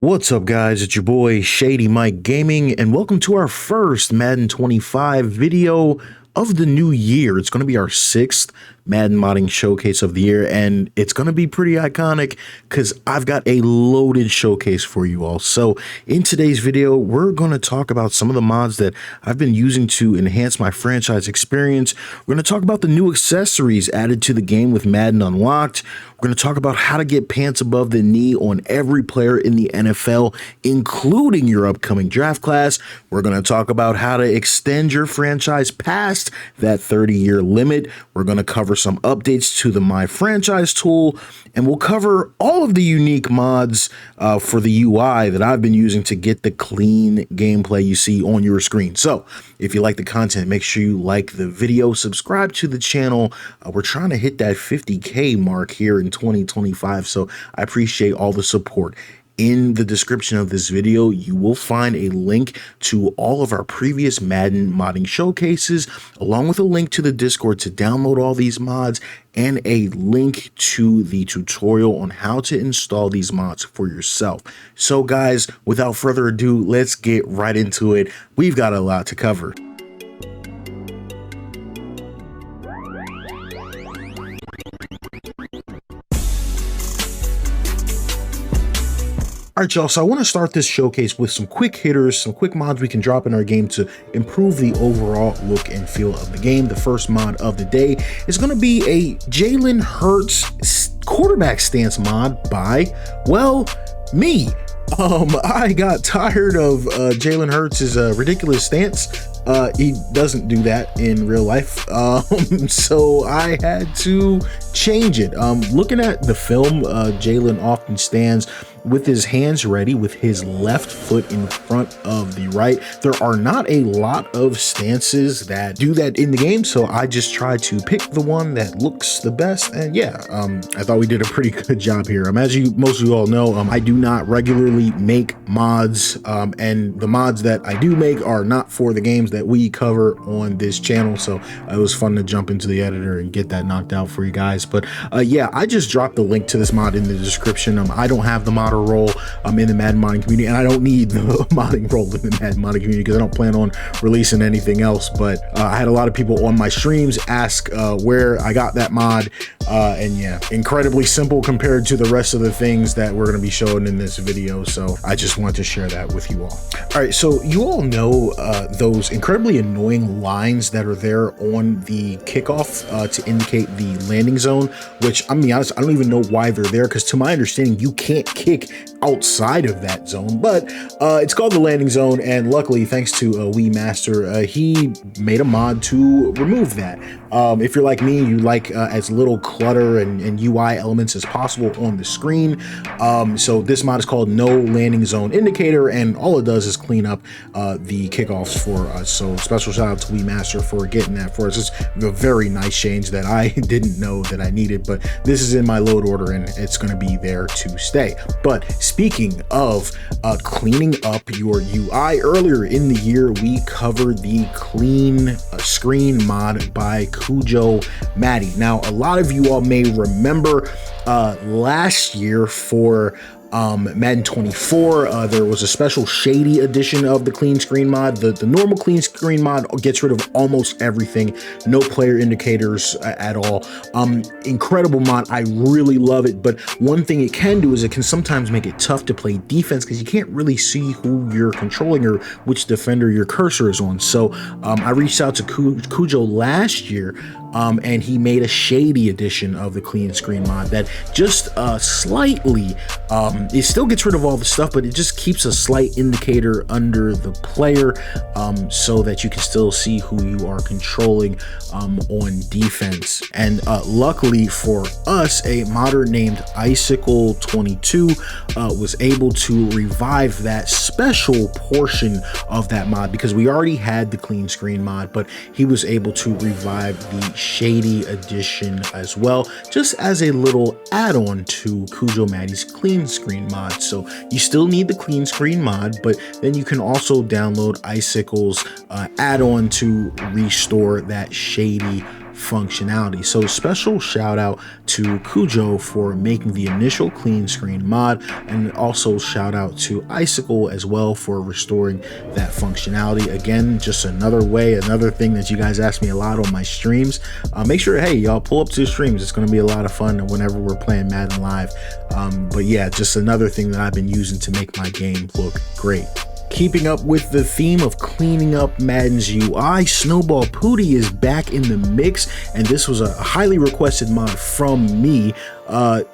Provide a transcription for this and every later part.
What's up, guys? It's your boy Shady Mike Gaming, and welcome to our first Madden 25 video of the new year. It's going to be our sixth Madden modding showcase of the year, and it's going to be pretty iconic because I've got a loaded showcase for you all. So in today's video, we're going to talk about some of the mods that I've been using to enhance my franchise experience. We're going to talk about the new accessories added to the game with Madden Unlocked. We're going to talk about how to get pants above the knee on every player in the NFL, including your upcoming draft class. We're going to talk about how to extend your franchise past that 30-year limit. We're going to cover some updates to the My Franchise tool, and we'll cover all of the unique mods for the UI that I've been using to get the clean gameplay you see on your screen. So if you like the content, make sure you like the video, subscribe to the channel. We're trying to hit that 50K mark here in 2025, so I appreciate all the support. In the description of this video, you will find a link to all of our previous Madden modding showcases, along with a link to the Discord to download all these mods, and a link to the tutorial on how to install these mods for yourself. So guys, without further ado, let's get right into it. We've got a lot to cover. All right, y'all, so I want to start this showcase with some quick hitters, some quick mods we can drop in our game to improve the overall look and feel of the game. The first mod of the day is going to be a Jalen Hurts quarterback stance mod by, well, me. I got tired of Jalen Hurts' ridiculous stance. He doesn't do that in real life, so I had to change it. Looking at the film, Jalen often stands with his hands ready, with his left foot in front of the right. There are not a lot of stances that do that in the game, so I just tried to pick the one that looks the best. And yeah, I thought we did a pretty good job here. As most of you all know, I do not regularly make mods, and the mods that I do make are not for the games that we cover on this channel, so it was fun to jump into the editor and get that knocked out for you guys. But yeah, I just dropped the link to this mod in the description. I don't have the modder role in the Madden modding community, and I don't need the modding role in the Madden modding community because I don't plan on releasing anything else. But I had a lot of people on my streams ask where I got that mod, and yeah, incredibly simple compared to the rest of the things that we're going to be showing in this video, so I just wanted to share that with you all. All right, so you all know those incredibly annoying lines that are there on the kickoff to indicate the landing zone, which, I'm being honest, I don't even know why they're there, because to my understanding, you can't kick outside of that zone, but it's called the landing zone, and luckily, thanks to WiiMaster, he made a mod to remove that. If you're like me, you like as little clutter and UI elements as possible on the screen, so this mod is called No Landing Zone Indicator, and all it does is clean up the kickoffs for us. So special shout out to WiiMaster for getting that for us. It's a very nice change that I didn't know that I needed, but this is in my load order and it's going to be there to stay. But speaking of cleaning up your UI, earlier in the year we covered the clean screen mod by CujoMatty. Now, a lot of you all may remember last year for Madden 24, there was a special Shady edition of the clean screen mod. The normal clean screen mod gets rid of almost everything, no player indicators at all. Incredible mod, I really love it, but one thing it can do is it can sometimes make it tough to play defense because you can't really see who you're controlling or which defender your cursor is on. So I reached out to Cujo last year, and he made a Shady edition of the clean screen mod that just slightly, it still gets rid of all the stuff, but it just keeps a slight indicator under the player, so that you can still see who you are controlling on defense. And luckily for us, a modder named Icicle22 was able to revive that special portion of that mod because we already had the clean screen mod, but he was able to revive the Shady edition as well, just as a little add-on to CujoMatty's clean screen mod. So you still need the clean screen mod, but then you can also download Icicle's add-on to restore that Shady functionality. So special shout out to Cujo for making the initial clean screen mod, and also shout out to Icicle as well for restoring that functionality. Again, just another thing that you guys ask me a lot on my streams. Make sure, hey, y'all pull up to the streams. It's going to be a lot of fun whenever we're playing Madden live. But yeah, just another thing that I've been using to make my game look great. Keeping up with the theme of cleaning up Madden's UI, SnowballPudi is back in the mix, and this was a highly requested mod from me.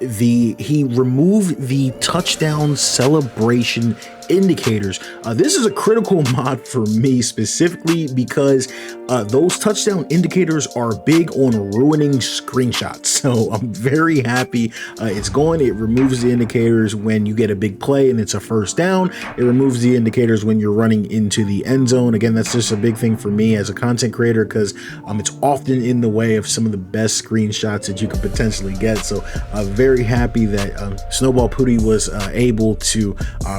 He removed the touchdown celebration indicators. This is a critical mod for me specifically because those touchdown indicators are big on ruining screenshots. So I'm very happy it's going. It removes the indicators when you get a big play and it's a first down. It removes the indicators when you're running into the end zone. Again, that's just a big thing for me as a content creator because it's often in the way of some of the best screenshots that you could potentially get. So I'm very happy that SnowballPudi was able to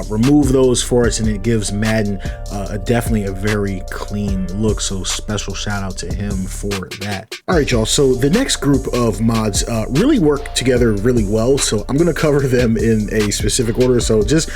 remove those for us, and it gives Madden definitely a very clean look. So special shout out to him for that. All right, y'all. So the next group of mods really work together really well. So I'm going to cover them in a specific order. So just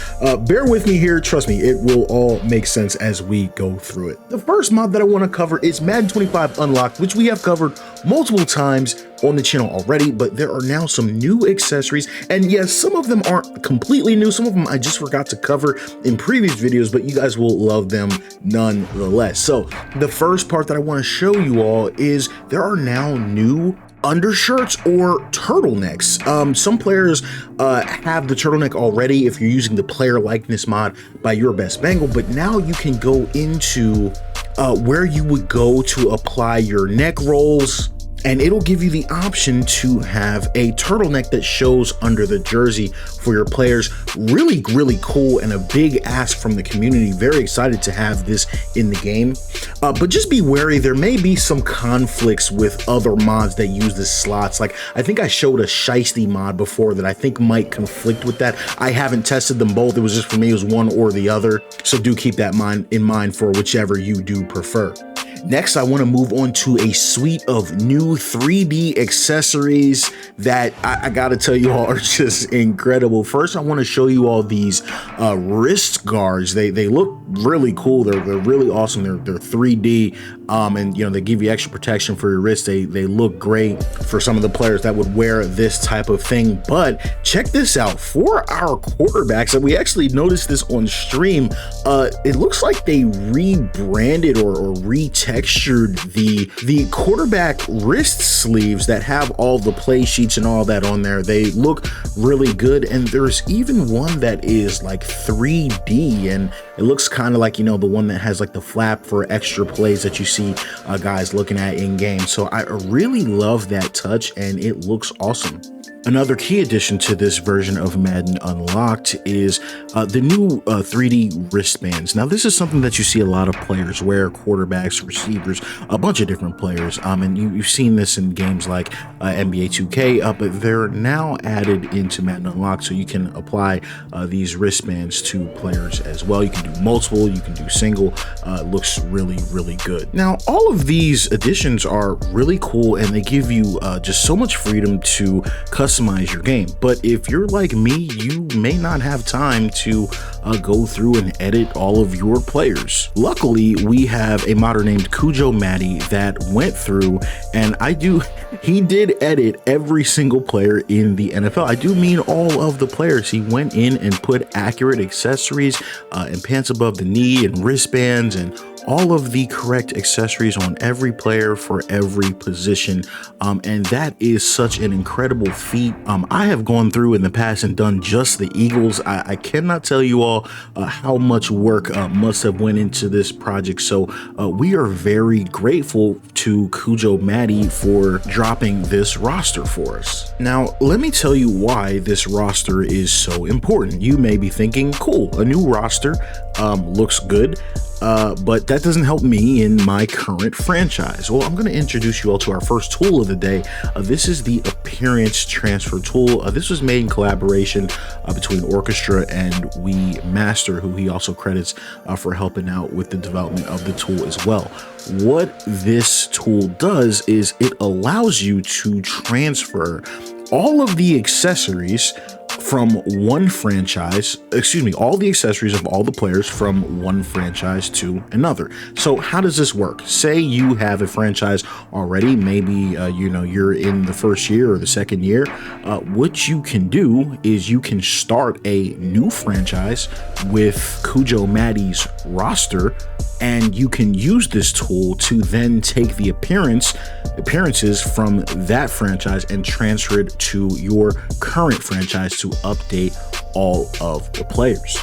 bear with me here. Trust me, it will all make sense as we go through it. The first mod that I want to cover is Madden25 Unlocked, which we have covered multiple times on the channel already, but there are now some new accessories, and yes, some of them aren't completely new. Some of them I just forgot to cover in previous videos, but you guys will love them nonetheless. So the first part that I want to show you all is there are now new undershirts or turtlenecks. Some players have the turtleneck already if you're using the player likeness mod by Your Best Bengal, but now you can go into where you would go to apply your neck rolls, and it'll give you the option to have a turtleneck that shows under the jersey for your players. Really, really cool, and a big ask from the community. Very excited to have this in the game. But just be wary, there may be some conflicts with other mods that use the slots. Like, I think I showed a Shady mod before that I think might conflict with that. I haven't tested them both. It was just for me, it was one or the other. So do keep that in mind for whichever you do prefer. Next, I want to move on to a suite of new 3D accessories that I gotta tell you all are just incredible. First, I want to show you all these wrist guards. They look really cool. They're really awesome. They're 3D, and you know, they give you extra protection for your wrist. They look great for some of the players that would wear this type of thing. But check this out, for our quarterbacks, and we actually noticed this on stream. It looks like they rebranded or retextured the quarterback wrist sleeves that have all the play sheets and all that on there. They look really good, and there's even one that is like 3D, and it looks kind of like, you know, the one that has like the flap for extra plays that you see guys looking at in game. So I really love that touch, and it looks awesome. Another key addition to this version of Madden Unlocked is the new 3D wristbands. Now, this is something that you see a lot of players wear, quarterbacks, receivers, a bunch of different players. And you've seen this in games like NBA 2K, but they're now added into Madden Unlocked, so you can apply these wristbands to players as well. You can do multiple, you can do single. Looks really, really good. Now, all of these additions are really cool, and they give you just so much freedom to customize your game. But if you're like me, you may not have time to go through and edit all of your players. Luckily, we have a modder named CujoMatty that went through, and he did edit every single player in the NFL. I do mean all of the players. He went in and put accurate accessories and pants above the knee and wristbands and all of the correct accessories on every player for every position, and that is such an incredible feat. I have gone through in the past and done just the Eagles. I cannot tell you all how much work must have went into this project, so we are very grateful to CujoMatty for dropping this roster for us. Now, let me tell you why this roster is so important. You may be thinking, cool, a new roster, looks good. But that doesn't help me in my current franchise. Well, I'm going to introduce you all to our first tool of the day. This is the appearance transfer tool. This was made in collaboration between Orckestra and WiiMaster, who he also credits for helping out with the development of the tool as well. What this tool does is it allows you to transfer all of the accessories from one franchise, all the accessories of all the players from one franchise to another. So how does this work? Say you have a franchise already, maybe you're in the first year or the second year. What you can do is you can start a new franchise with CujoMatty's roster, and you can use this tool to then take the appearances from that franchise and transfer it to your current franchise to update all of the players.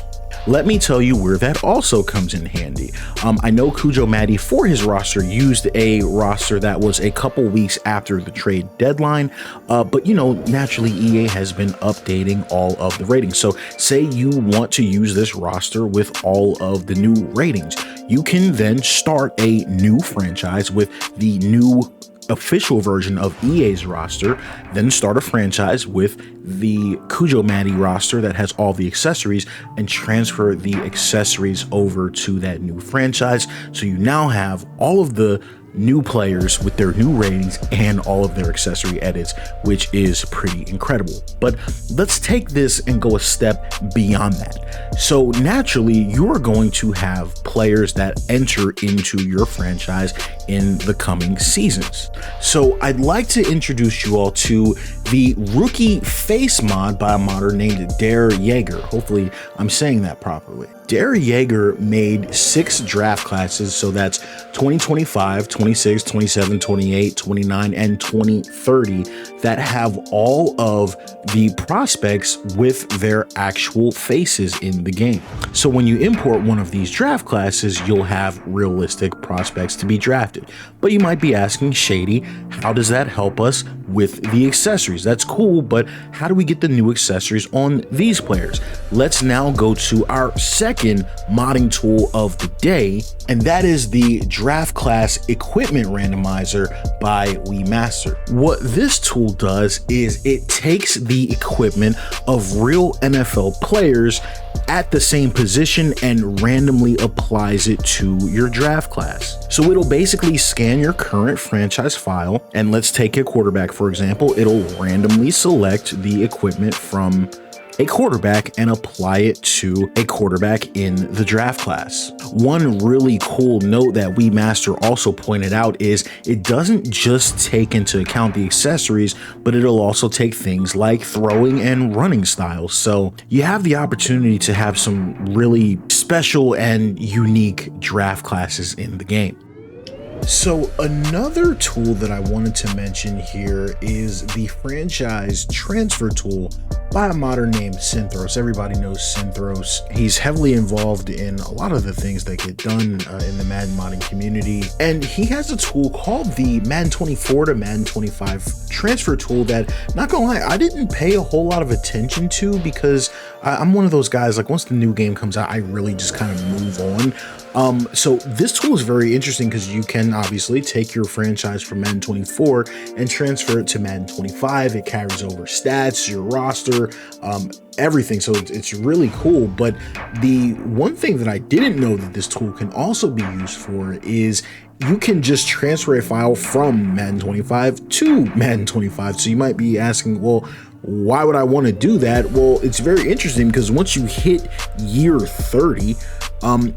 Let me tell you where that also comes in handy. I know CujoMatty for his roster used a roster that was a couple weeks after the trade deadline, but naturally EA has been updating all of the ratings. So say you want to use this roster with all of the new ratings, you can then start a new franchise with the new official version of EA's roster, then start a franchise with the CujoMatty roster that has all the accessories and transfer the accessories over to that new franchise. So you now have all of the new players with their new ratings and all of their accessory edits, which is pretty incredible. But let's take this and go a step beyond that. So naturally, you're going to have players that enter into your franchise in the coming seasons. So I'd like to introduce you all to the rookie face mod by a modder named Jaeger. Hopefully I'm saying that properly. Jaeger made 6 draft classes, so that's 2025, 26, 27, 28, 29, and 2030 that have all of the prospects with their actual faces in the game. So when you import one of these draft classes, you'll have realistic prospects to be drafted. But you might be asking, Shady, how does that help us with the accessories? That's cool, but how do we get the new accessories on these players? Let's now go to our second modding tool of the day, and that is the draft class equipment randomizer by WiiMaster. What this tool does is it takes the equipment of real NFL players at the same position and randomly applies it to your draft class. So it'll basically scan your current franchise file, and let's take a quarterback for example. It'll randomly select the equipment from a quarterback and apply it to a quarterback in the draft class. One really cool note that WiiMaster also pointed out is it doesn't just take into account the accessories, but it'll also take things like throwing and running styles. So you have the opportunity to have some really special and unique draft classes in the game. So another tool that I wanted to mention here is the franchise transfer tool by a modder named Sinthros. Everybody knows Sinthros. He's heavily involved in a lot of the things that get done in the Madden modding community. And he has a tool called the Madden24 to Madden25 transfer tool that, not gonna lie, I didn't pay a whole lot of attention to because I'm one of those guys, like once the new game comes out, I really just kind of move on. So this tool is very interesting because you can obviously take your franchise from Madden 24 and transfer it to Madden 25. It carries over stats, your roster, everything. So it's really cool. But the one thing that I didn't know that this tool can also be used for is you can just transfer a file from Madden 25 to Madden 25. So you might be asking, well, why would I want to do that? Well, it's very interesting because once you hit year 30,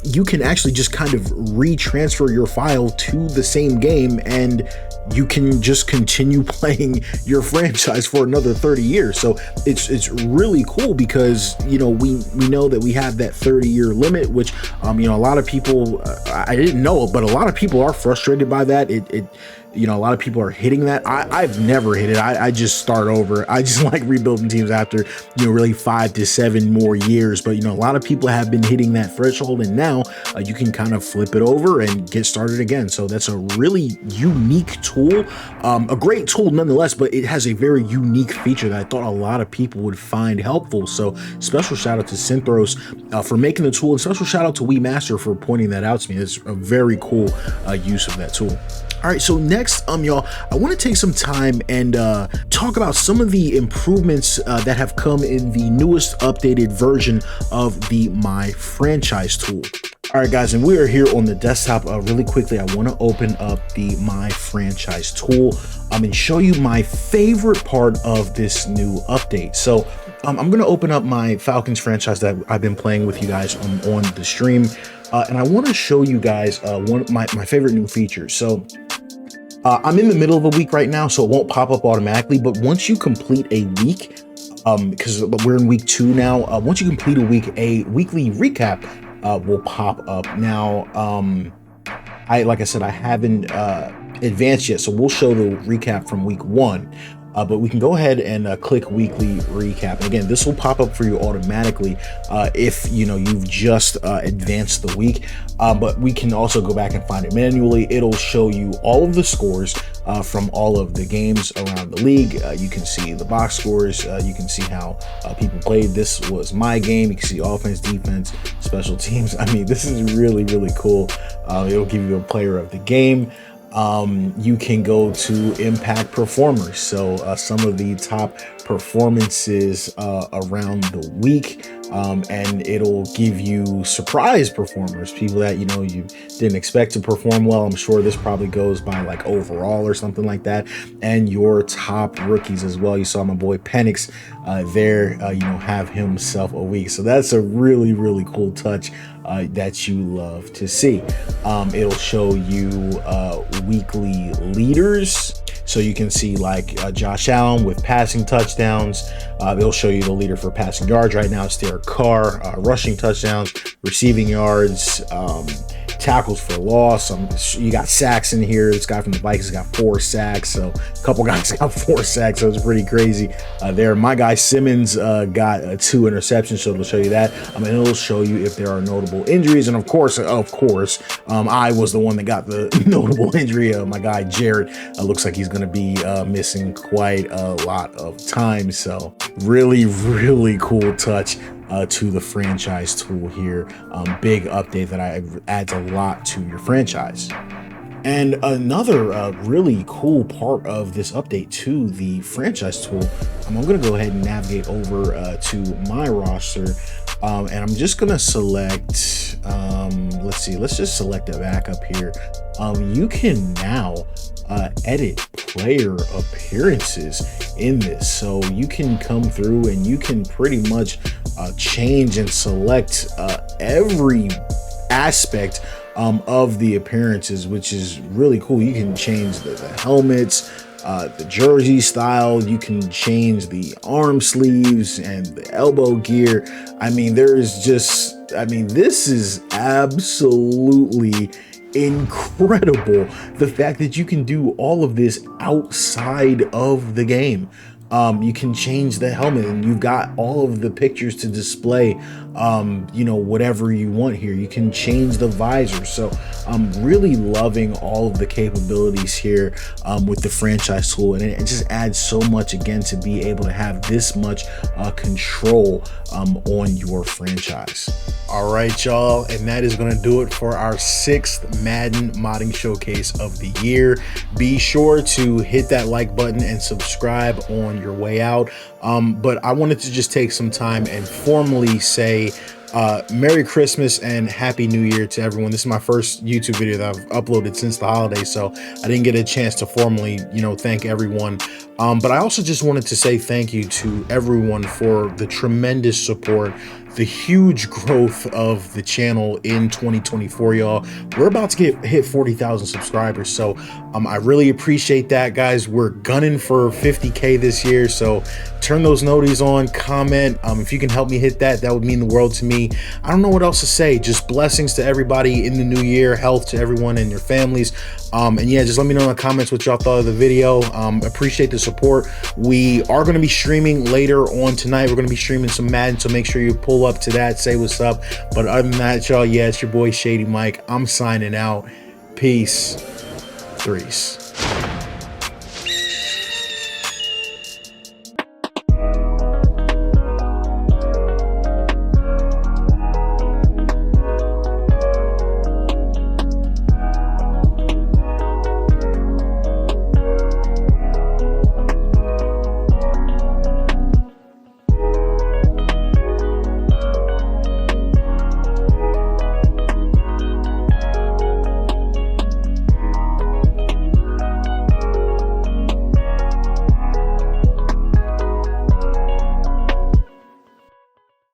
you can actually just kind of retransfer your file to the same game, and you can just continue playing your franchise for another 30 years. So it's really cool because, we know that we have that 30-year limit, which, a lot of people, I didn't know, but a lot of people are frustrated by that. You know, a lot of people are hitting that. I've never hit it. I just start over. I just like rebuilding teams after, you know, really 5 to 7 more years. But, you know, a lot of people have been hitting that threshold, and now you can kind of flip it over and get started again. So that's a really unique tool, a great tool nonetheless, but it has a very unique feature that I thought a lot of people would find helpful. So special shout out to Sinthros for making the tool, and special shout out to WiiMaster for pointing that out to me. It's a very cool use of that tool. All right, so next, y'all, I want to take some time and talk about some of the improvements that have come in the newest updated version of the My Franchise tool. All right, guys, and we are here on the desktop. Really quickly, I want to open up the My Franchise tool and show you my favorite part of this new update. So I'm going to open up my Falcons franchise that I've been playing with you guys on the stream, and I want to show you guys one of my favorite new features. So I'm in the middle of a week right now, so it won't pop up automatically, but once you complete a week, because we're in week 2 now, once you complete a week, a weekly recap will pop up. Now, like I said, I haven't advanced yet, so we'll show the recap from week 1. But we can go ahead and click weekly recap. And again, this will pop up for you automatically if you know you've just advanced the week. But we can also go back and find it manually. It'll show you all of the scores from all of the games around the league. You can see the box scores. You can see how people played. This was my game. You can see offense, defense, special teams. I mean, this is really, really cool. It'll give you a player of the game. You can go to impact performers, so some of the top performances around the week, and it'll give you surprise performers, people that you know you didn't expect to perform well. I'm sure this probably goes by like overall or something like that, and your top rookies as well. You saw my boy Penix there, you know, have himself a week, so that's a really, really cool touch that you love to see. It'll show you weekly leaders, so you can see like Josh Allen with passing touchdowns. It'll show you the leader for passing yards right now. It's Derek Carr. Rushing touchdowns, receiving yards, tackles for loss. You got sacks in here. This guy from the Vikings got 4 sacks, so a couple guys got 4 sacks, so it's pretty crazy there. My guy Simmons got 2 interceptions, so it'll show you that. And it'll show you if there are notable injuries, and of course, I was the one that got the notable injury. My guy Jared looks like he's going to be missing quite a lot of time, so really, really cool touch to the franchise tool here. Big update that adds a lot to your franchise. And another really cool part of this update to the franchise tool, I'm going to go ahead and navigate over to my roster, and I'm just going to select, let's just select a backup here. You can now edit player appearances in this, so you can come through and you can pretty much change and select every aspect of the appearances, which is really cool. You can change the helmets, the jersey style. You can change the arm sleeves and the elbow gear. I mean, this is absolutely incredible, the fact that you can do all of this outside of the game. You can change the helmet, and you've got all of the pictures to display, you know, whatever you want here. You can change the visor. So I'm really loving all of the capabilities here with the franchise tool, and it just adds so much, again, to be able to have this much control on your franchise. All right, y'all, and that is going to do it for our 6th Madden modding showcase of the year. Be sure to hit that like button and subscribe on your way out. But I wanted to just take some time and formally say Merry Christmas and Happy New Year to everyone. This is my first YouTube video that I've uploaded since the holidays, so I didn't get a chance to formally, you know, thank everyone. But I also just wanted to say thank you to everyone for the tremendous support the huge growth of the channel in 2024, y'all. We're about to hit 40,000 subscribers, so I really appreciate that, guys. We're gunning for 50K this year, so turn those noties on, comment. If you can help me hit that, that would mean the world to me. I don't know what else to say. Just blessings to everybody in the new year, health to everyone and your families. And yeah, just let me know in the comments what y'all thought of the video. Appreciate the support. We are going to be streaming later on tonight. We're going to be streaming some Madden, so make sure you pull up to that, say what's up. But other than that, y'all, yeah, it's your boy Shady Mike. I'm signing out. Peace. Threes.